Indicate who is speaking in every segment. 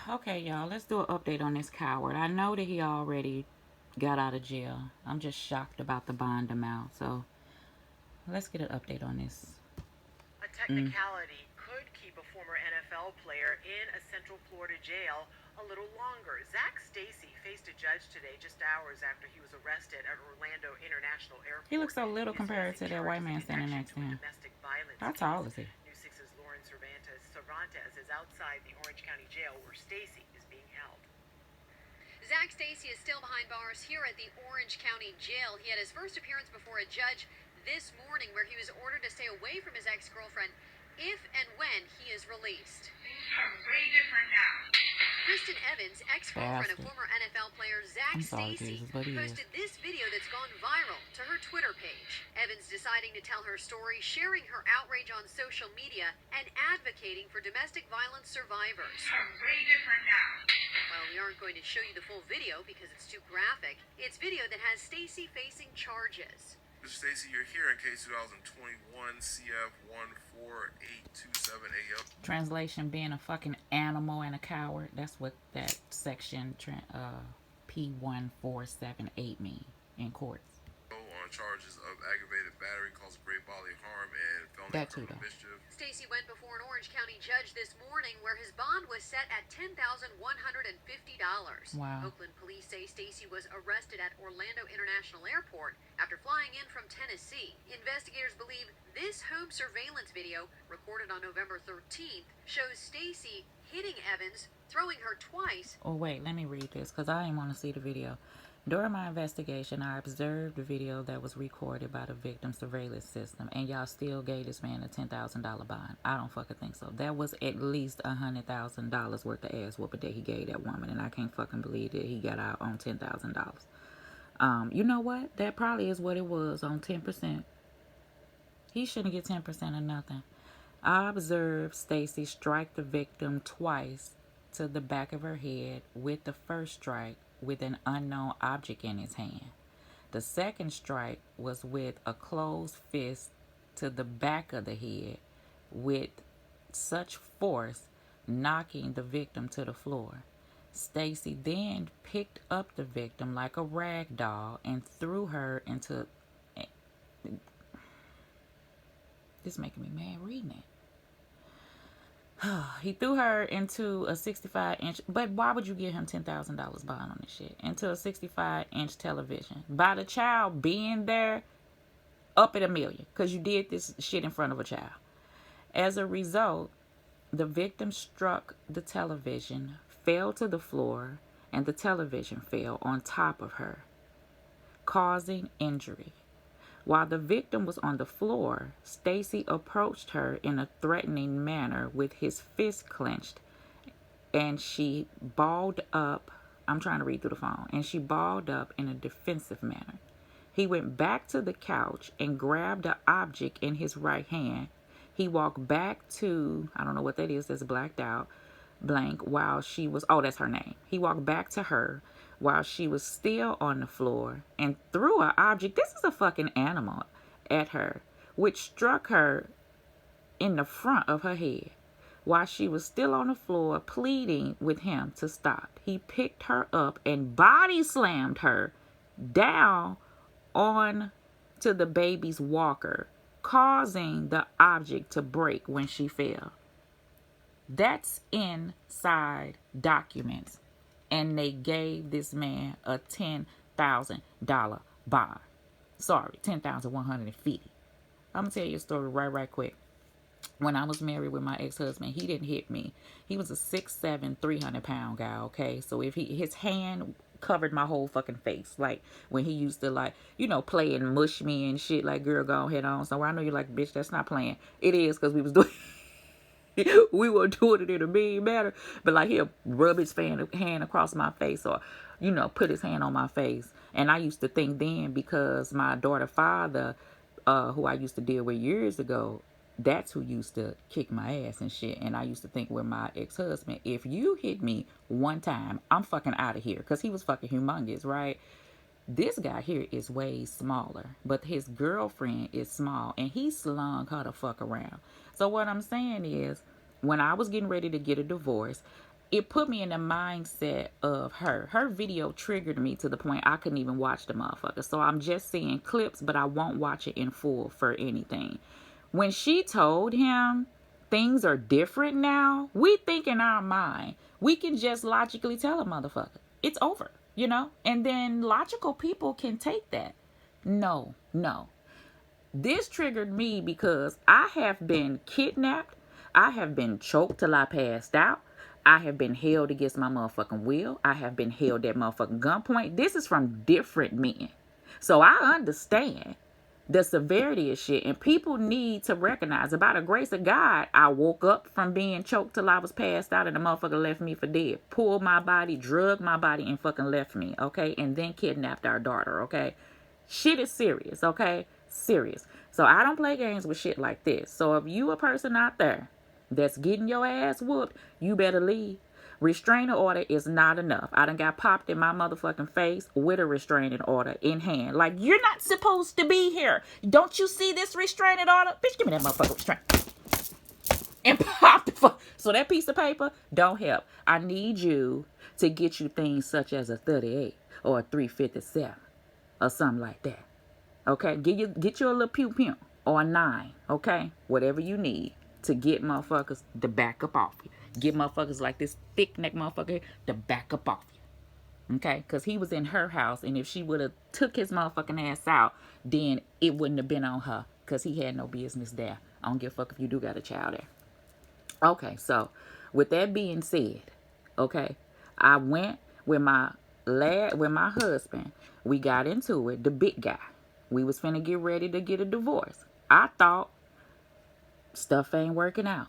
Speaker 1: Okay, y'all, let's do an update on this coward. I know that he already got out of jail. I'm just shocked about the bond amount. So let's get an update on this.
Speaker 2: A technicality could keep a former NFL player in a Central Florida jail a little longer. Zac Stacy faced a judge today just hours after he was arrested at Orlando International Airport.
Speaker 1: He looks so little
Speaker 2: He's
Speaker 1: compared
Speaker 2: facing
Speaker 1: to that white
Speaker 2: charges
Speaker 1: man
Speaker 2: in
Speaker 1: standing
Speaker 2: connection
Speaker 1: next
Speaker 2: to
Speaker 1: to
Speaker 2: a
Speaker 1: him.
Speaker 2: domestic violence
Speaker 1: How
Speaker 2: case.
Speaker 1: tall is he?
Speaker 2: News 6's Lauren Cervantes is outside the Orange County Jail where Stacy is being held.
Speaker 3: Zac Stacy is still behind bars here at the Orange County Jail. He had his first appearance before a judge this morning where he was ordered to stay away from his ex-girlfriend if and when he is released.
Speaker 4: Things are way different now.
Speaker 3: Kristin Evans, ex-girlfriend of former NFL player Zac Stacy, posted this video that's gone viral to her Twitter page. Evans deciding to tell her story, sharing her outrage on social media, and advocating for domestic violence survivors.
Speaker 4: Things are way different now.
Speaker 3: Well, we aren't going to show you the full video because it's too graphic. It's video that has Stacy facing charges.
Speaker 5: Mr. Stacy, you're here in case 2021 CF 14827AF.
Speaker 1: Translation: being a fucking animal and a coward. That's what that section P1478 mean in courts.
Speaker 5: On charges of aggravated battery, causing great bodily harm, and felony criminal mischief.
Speaker 3: Stacy went before an Orange County judge this morning where his bond was set at $10,150.
Speaker 1: Wow.
Speaker 3: Oakland police say Stacy was arrested at Orlando International Airport after flying in from Tennessee. Investigators believe this home surveillance video, recorded on November 13th, shows Stacy hitting Evans, throwing her twice.
Speaker 1: Oh, wait, let me read this because I didn't want to see the video. During my investigation, I observed the video that was recorded by the victim's surveillance system, and y'all still gave this man a $10,000 bond. I don't fucking think so. That was at least $100,000 worth of ass whooping that he gave that woman, and I can't fucking believe that he got out on $10,000. You know what? That probably is what it was on 10%. He shouldn't get 10% of nothing. I observed Stacy strike the victim twice to the back of her head with the first strike with an unknown object in his hand. The second strike was with a closed fist to the back of the head with such force, knocking the victim to the floor. Stacy then picked up the victim like a rag doll and threw her into... This is making me mad reading it. He threw her into a 65-inch, but why would you give him $10,000 bond on this shit? Into a 65-inch television. By the child being there, up at $1 million, because you did this shit in front of a child. As a result, the victim struck the television, fell to the floor, and the television fell on top of her, causing injury. While the victim was on the floor, Stacy approached her in a threatening manner with his fist clenched, and she balled up. I'm trying to read through the phone. And she balled up in a defensive manner. He went back to the couch and grabbed an object in his right hand. He walked back to, I don't know what that is, that's blacked out, blank, while she was, oh, that's her name. He walked back to her while she was still on the floor and threw an object, this is a fucking animal, at her, which struck her in the front of her head. While she was still on the floor pleading with him to stop, he picked her up and body slammed her down on to the baby's walker, causing the object to break when she fell. That's inside documents. And they gave this man a $10,000 bond. Sorry, $10,150. I'm going to tell you a story right quick. When I was married with my ex-husband, he didn't hit me. He was a 6'7", 300-pound guy, okay? So if his hand covered my whole fucking face. Like, when he used to, like, you know, play and mush me and shit, like, girl, go ahead on. So I know you're like, bitch, that's not playing. It is, because we was doing... we were doing it in a mean manner, but like he'll rub his hand across my face or, you know, put his hand on my face. And I used to think then, because my daughter father, who I used to deal with years ago, that's who used to kick my ass and shit. And I used to think with my ex-husband, if you hit me one time, I'm fucking out of here, because he was fucking humongous, right? This guy here is way smaller, but his girlfriend is small, and he slung her the fuck around. So what I'm saying is, when I was getting ready to get a divorce, it put me in the mindset of her. Her video triggered me to the point I couldn't even watch the motherfucker. So I'm just seeing clips, but I won't watch it in full for anything. When she told him things are different now, we think in our mind, we can just logically tell a motherfucker, it's over, you know? And then logical people can take that. No. This triggered me because I have been kidnapped. I have been choked till I passed out. I have been held against my motherfucking will. I have been held at motherfucking gunpoint. This is from different men. So I understand the severity of shit. And people need to recognize, by the grace of God, I woke up from being choked till I was passed out and the motherfucker left me for dead. Pulled my body, drugged my body, and fucking left me, okay? And then kidnapped our daughter, okay? Shit is serious, okay? Serious. So I don't play games with shit like this. So if you a person out there that's getting your ass whooped, you better leave. Restraining order is not enough. I done got popped in my motherfucking face with a restraining order in hand. Like, you're not supposed to be here. Don't you see this restraining order? Bitch, give me that motherfucking restraint. And pop the fuck. So that piece of paper don't help. I need you to get you things such as a 38 or a 357 or something like that. Okay? Get you a little pew or a 9. Okay? Whatever you need to get motherfuckers to back up off you. Get motherfuckers like this thick neck motherfucker to back up off you. Okay? Because he was in her house, and if she would have took his motherfucking ass out, then it wouldn't have been on her because he had no business there. I don't give a fuck if you do got a child there. Okay, so with that being said, okay, I went with my husband. We got into it, the big guy. We was finna get ready to get a divorce. I thought stuff ain't working out.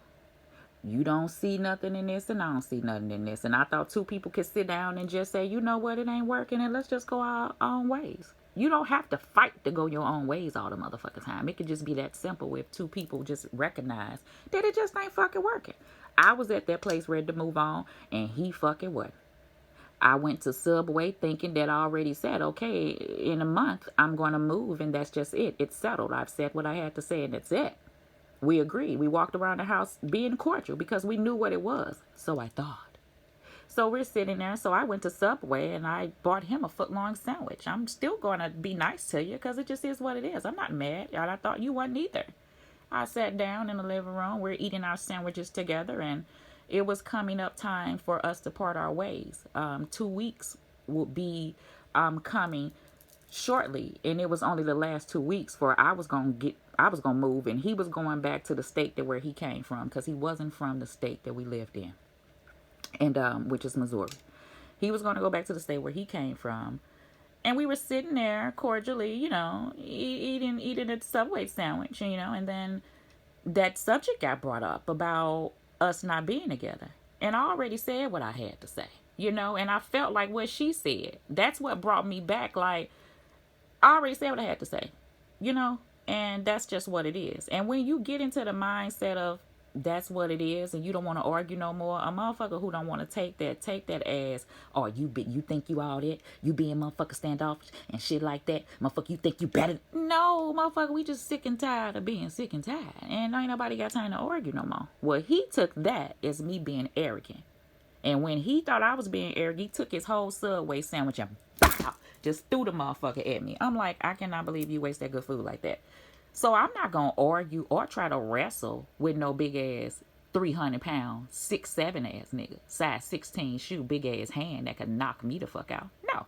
Speaker 1: You don't see nothing in this and I don't see nothing in this. And I thought two people could sit down and just say, you know what, it ain't working and let's just go our own ways. You don't have to fight to go your own ways all the motherfucking time. It could just be that simple if two people just recognize that it just ain't fucking working. I was at that place ready to move on and he fucking wasn't. I went to Subway thinking that I already said, okay, in a month I'm going to move and that's just it. It's settled. I've said what I had to say and that's it. We agreed. We walked around the house being cordial because we knew what it was. So I thought. So we're sitting there. So I went to Subway and I bought him a foot-long sandwich. I'm still going to be nice to you because it just is what it is. I'm not mad. And I thought you wasn't either. I sat down in the living room. We're eating our sandwiches together and it was coming up time for us to part our ways. 2 weeks will be coming shortly, and it was only the last 2 weeks for I was gonna move, and he was going back to the state that where he came from because he wasn't from the state that we lived in, and which is Missouri. He was gonna go back to the state where he came from, and we were sitting there cordially, you know, eating a Subway sandwich, you know, and then that subject got brought up about us not being together, and I already said what I had to say, you know, and I felt like what she said, that's what brought me back. Like, I already said what I had to say, you know, and that's just what it is. And when you get into the mindset of that's what it is and you don't want to argue no more, a motherfucker who don't want to take that as, oh, you think you all that, you being motherfucker standoffish and shit like that, motherfucker, you think you better. No, motherfucker, we just sick and tired of being sick and tired, and ain't nobody got time to argue no more. Well, he took that as me being arrogant, and when he thought I was being arrogant, he took his whole Subway sandwich and bow, just threw the motherfucker at me. I'm like, I cannot believe you waste that good food like that. So I'm not going to argue or try to wrestle with no big ass 300 pound, 6'7" ass nigga, size 16 shoe, big ass hand that could knock me the fuck out. No,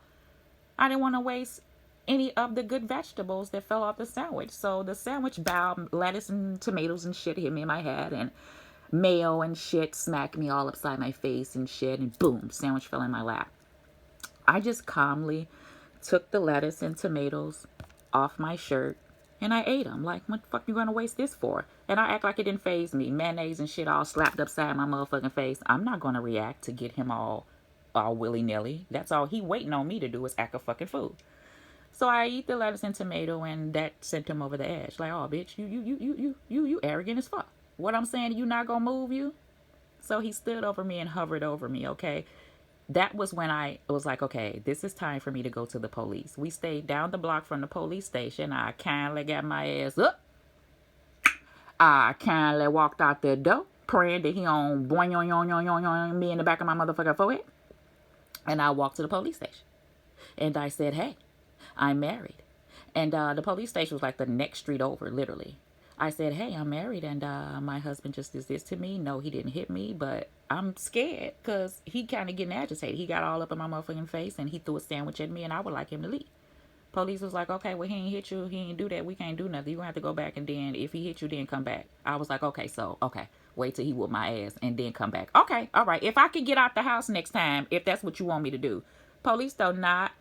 Speaker 1: I didn't want to waste any of the good vegetables that fell off the sandwich. So the sandwich bowed, lettuce and tomatoes and shit hit me in my head, and mayo and shit smacked me all upside my face and shit, and boom, sandwich fell in my lap. I just calmly took the lettuce and tomatoes off my shirt and I ate them. Like, what the fuck you gonna waste this for? And I act like it didn't faze me. Mayonnaise and shit all slapped upside my motherfucking face. I'm not gonna react to get him all willy-nilly. That's all he waiting on me to do is act a fucking fool. So I eat the lettuce and tomato, and that sent him over the edge. Like, oh, bitch, you arrogant as fuck. What I'm saying, you not gonna move you? So he stood over me and hovered over me, okay? That was when I was like, okay, this is time for me to go to the police. We stayed down the block from the police station. I kindly got my ass up. I kindly walked out the door. praying that he on boing, yoing, yoing, yoing, yoing, yoing, me in the back of my motherfucking forehead. And I walked to the police station. And I said, hey, I'm married. And the police station was like the next street over, literally. I said, hey, I'm married, and my husband just did this to me. No, he didn't hit me, but I'm scared because he kind of getting agitated. He got all up in my motherfucking face, and he threw a sandwich at me, and I would like him to leave. Police was like, okay, well, he ain't hit you. He ain't do that. We can't do nothing. You're going to have to go back, and then if he hit you, then come back. I was like, okay, wait till he whoop my ass, and then come back. Okay, all right. If I could get out the house next time, if that's what you want me to do. Police do not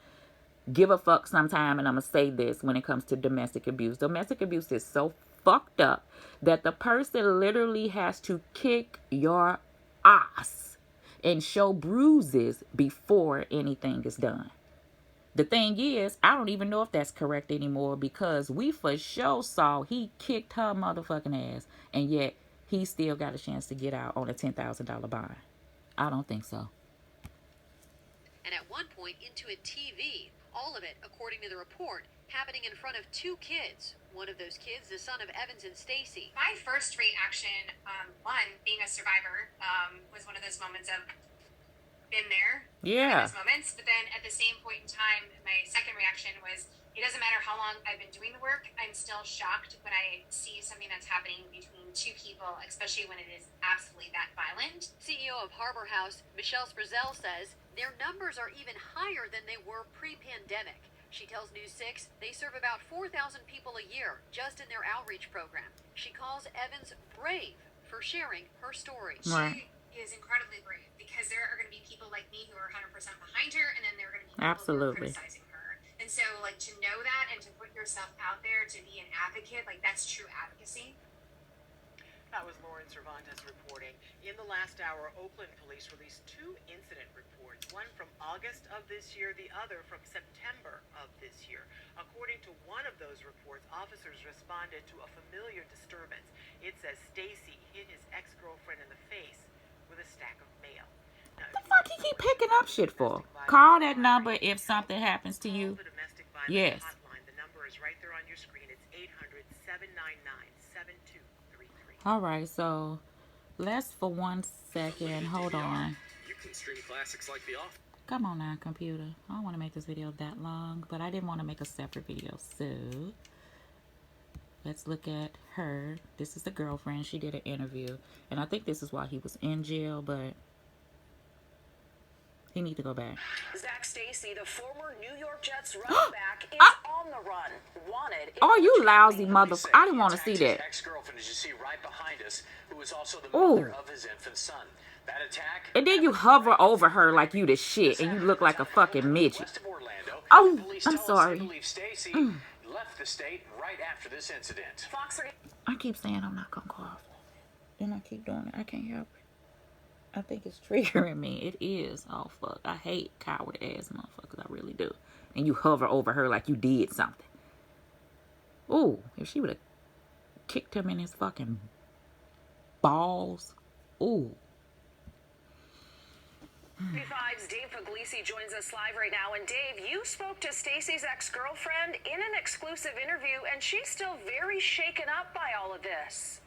Speaker 1: give a fuck sometime, and I'm going to say this when it comes to domestic abuse. Domestic abuse is so fucked up that the person literally has to kick your ass and show bruises before anything is done. The thing is, I don't even know if that's correct anymore because we for sure saw he kicked her motherfucking ass, and yet he still got a chance to get out on a $10,000 bond. I don't think so.
Speaker 3: And at one point into a TV, all of it, according to the report, happening in front of 2 kids. One of those kids, the son of Evans and Stacy.
Speaker 6: My first reaction, one, being a survivor, was one of those moments of, been there.
Speaker 1: Yeah.
Speaker 6: One of those moments. But then at the same point in time, my second reaction was, it doesn't matter how long I've been doing the work, I'm still shocked when I see something that's happening between 2 people, especially when it is absolutely that violent.
Speaker 3: CEO of Harbor House, Michelle Sprazel, says their numbers are even higher than they were pre-pandemic. She tells News 6 they serve about 4,000 people a year just in their outreach program. She calls Evans brave for sharing her story.
Speaker 1: Right.
Speaker 6: She is incredibly brave because there are going to be people like me who are 100% behind her, and then there are going to be people who are criticizing her. And so, like, to know that and to put yourself out there to be an advocate, like, that's true advocacy.
Speaker 2: That was Lauren Cervantes reporting. In the last hour, Oakland police released 2 incident reports, one from August of this year, the other from September of this year. According to one of those reports, officers responded to a familiar disturbance. It says Stacy hit his ex-girlfriend in the face with a stack of mail. Now,
Speaker 1: what the fuck he keep picking up shit for? Call that number if something happens to you.
Speaker 2: The Domestic Violence
Speaker 1: Yes.
Speaker 2: Hotline. The number is right there on your screen. It's 800-799-7233.
Speaker 1: All right, so let's for 1 second. Hold on.
Speaker 7: You can stream classics like The Office.
Speaker 1: Come on now, computer. I don't want to make this video that long, but I didn't want to make a separate video. So let's look at her. This is the girlfriend. She did an interview, and I think this is why he was in jail, but he need to go back.
Speaker 8: Zac Stacy, the former New York Jets running back, is on the run. Wanted.
Speaker 1: Oh, you lousy motherfucker. I didn't want to see that.
Speaker 9: Ex-girlfriend, as you see right behind us, who is also the mother of his infant son. That attack.
Speaker 1: And then you hover over her like you the shit, and you look like a fucking midget. Oh, I'm sorry.
Speaker 9: Stacy left the state right after this incident.
Speaker 1: I keep saying I'm not gonna cough, then I keep doing it. I can't help it. I think it's triggering me. It is. Oh fuck! I hate coward ass motherfuckers. I really do. And you hover over her like you did something. Ooh, if she would have kicked him in his fucking balls. Ooh.
Speaker 8: 55's Dave Puglisi joins us live right now. And Dave, you spoke to Stacy's ex-girlfriend in an exclusive interview, and she's still very shaken up by all of this.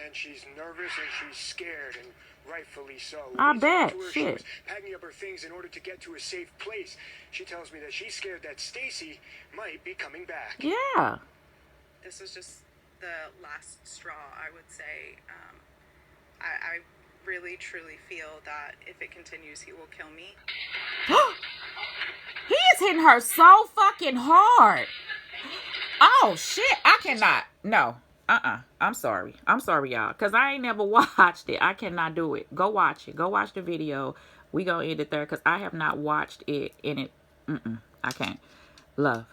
Speaker 10: And she's nervous and she's scared, and rightfully so.
Speaker 1: I bet.
Speaker 10: She
Speaker 1: Shit.
Speaker 10: was packing up her things in order to get to a safe place. She tells me that she's scared that Stacy might be coming back.
Speaker 1: Yeah.
Speaker 11: This was just the last straw, I would say. I really, truly feel that if it continues, he will kill me.
Speaker 1: He is hitting her so fucking hard. Oh, shit. I cannot. No. I'm sorry. I'm sorry, y'all. Because I ain't never watched it. I cannot do it. Go watch it. Go watch the video. We gonna end it there because I have not watched it in it. I can't. Love.